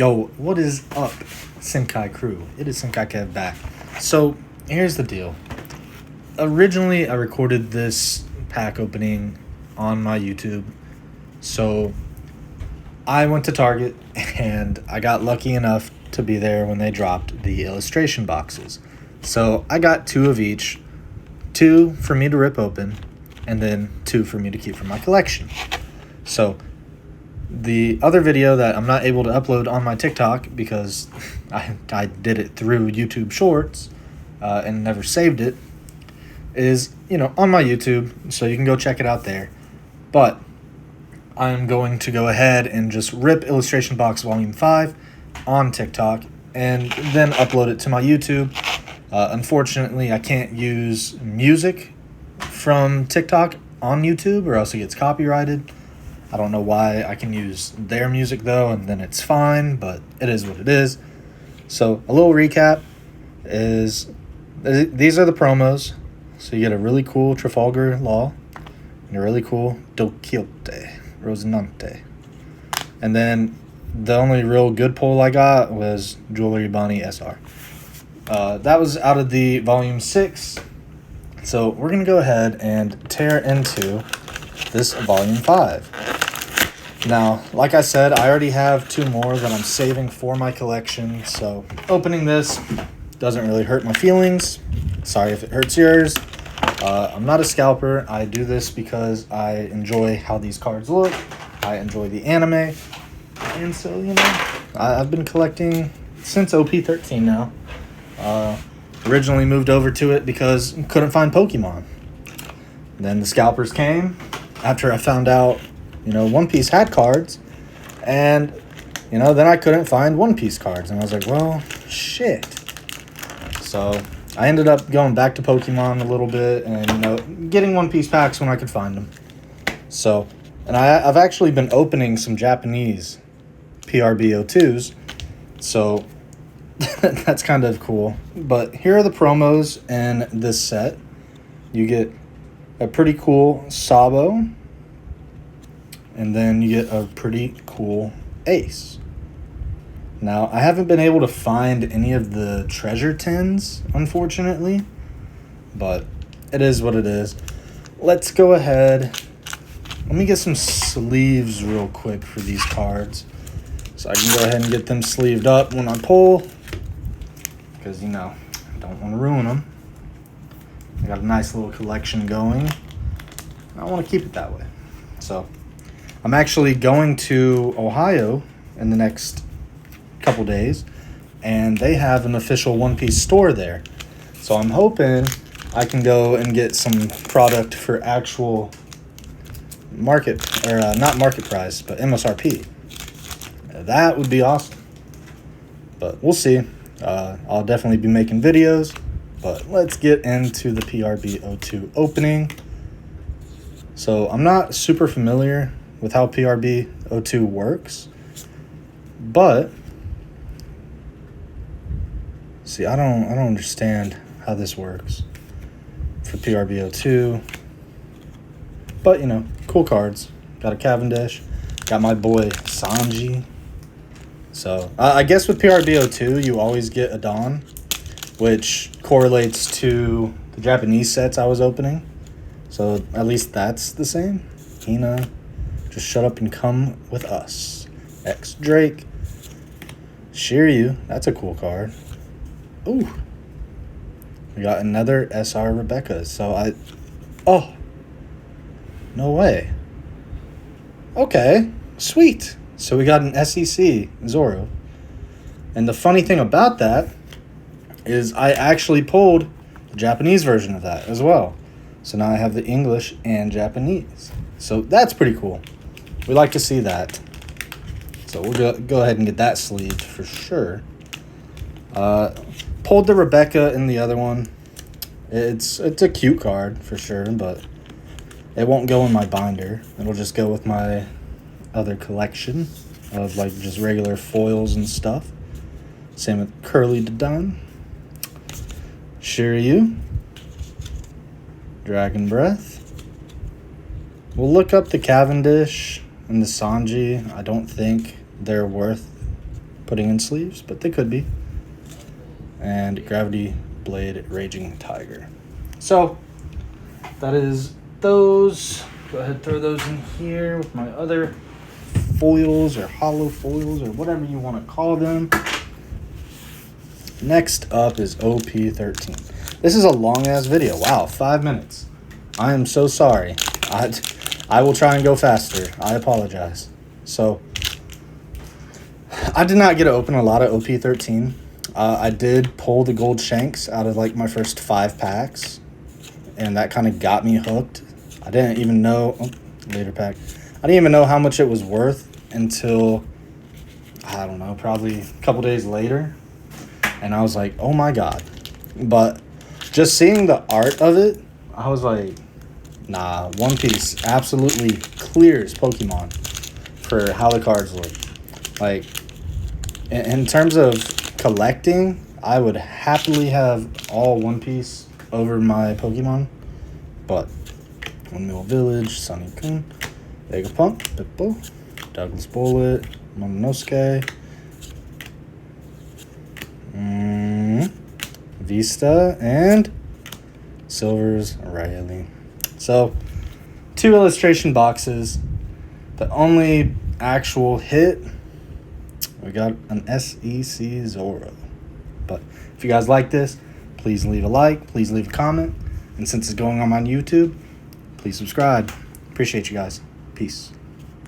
Yo, what is up, Senkai crew? It is Senkai Kev back. So, here's the deal. Originally, I recorded this pack opening on my YouTube. So, I went to Target and I got lucky enough to be there when they dropped the illustration boxes. So, I got 2 of each. 2 for me to rip open, and then 2 for me to keep for my collection. So, the other video that I'm not able to upload on my TikTok because I did it through YouTube Shorts and never saved it is, on my YouTube, so you can go check it out there. But I'm going to go ahead and just rip Illustration Box Volume 5 on TikTok and then upload it to my YouTube. Unfortunately, I can't use music from TikTok on YouTube or else it gets copyrighted. I don't know why. I can use their music though, and then it's fine, but it is what it is. So a little recap is these are the promos. So you get a really cool Trafalgar Law and a really cool Don Quixote, Rosinante. And then the only real good pull I got was Jewelry Bonnie SR. That was out of the Volume 6. So we're going to go ahead and tear into this Volume 5. Now, like I said, I already have 2 more that I'm saving for my collection, so opening this doesn't really hurt my feelings. Sorry if it hurts yours. I'm not a scalper. I do this because I enjoy how these cards look. I enjoy the anime. And so, I've been collecting since OP13 now. Originally moved over to it because couldn't find Pokemon. Then the scalpers came after I found out One Piece had cards, and, then I couldn't find One Piece cards, and I was like, well, shit. So I ended up going back to Pokemon a little bit and, getting One Piece packs when I could find them. So, and I've actually been opening some Japanese PRB02s, so that's kind of cool. But here are the promos in this set. You get a pretty cool Sabo, and then you get a pretty cool Ace. Now, I haven't been able to find any of the treasure tins, unfortunately, but it is what it is. Let's go ahead. Let me get some sleeves real quick for these cards, so I can go ahead and get them sleeved up when I pull, because, I don't want to ruin them. I got a nice little collection going. I want to keep it that way. So I'm actually going to Ohio in the next couple days, and they have an official One Piece store there. So I'm hoping I can go and get some product for actual market, or not market price, but MSRP. That would be awesome. But we'll see. I'll definitely be making videos, but let's get into the PRB02 opening. So I'm not super familiar with how PRB02 works, but see, I don't understand how this works for PRB02, but cool cards. Got a Cavendish, got my boy Sanji. So I guess with PRB02 you always get a Don, which correlates to the Japanese sets I was opening, so at least that's the same. Hina, just shut up and come with us. X Drake. Shiryu, that's a cool card. Ooh. We got another SR Rebecca. So oh. No way. Okay. Sweet. So we got an SEC Zoro. And the funny thing about that is I actually pulled the Japanese version of that as well. So now I have the English and Japanese. So that's pretty cool. We like to see that. So we'll go ahead and get that sleeved for sure. Pulled the Rebecca in the other one. It's a cute card for sure, but it won't go in my binder. It'll just go with my other collection of just regular foils and stuff. Same with Curly Dodon. Shiryu. Dragon Breath. We'll look up the Cavendish and the Sanji. I don't think they're worth putting in sleeves, but they could be. And Gravity Blade Raging Tiger. So that is those. Go ahead, throw those in here with my other foils or hollow foils or whatever you want to call them. Next up is OP13. This is a long ass video. Wow, 5 minutes. I am so sorry. I will try and go faster. I apologize. So I did not get to open a lot of OP13. I did pull the gold shanks out of like my first 5 packs, and that kind of got me hooked. I didn't even know later pack. I didn't even know how much it was worth until, I don't know, probably a couple days later, and I was like, oh my god. But just seeing the art of it, I was like, nah, One Piece absolutely clears Pokemon for how the cards look. Like, in terms of collecting, I would happily have all One Piece over my Pokemon. But Windmill Village, Sunny Kun, Vegapunk, Pippo, Douglas Bullet, Mononosuke, Vista, and Silver's Riley. So 2 illustration boxes. The only actual hit, we got an SEC Zoro. But if you guys like this, please leave a like, please leave a comment, and since it's going on my YouTube, please subscribe. Appreciate you guys. Peace.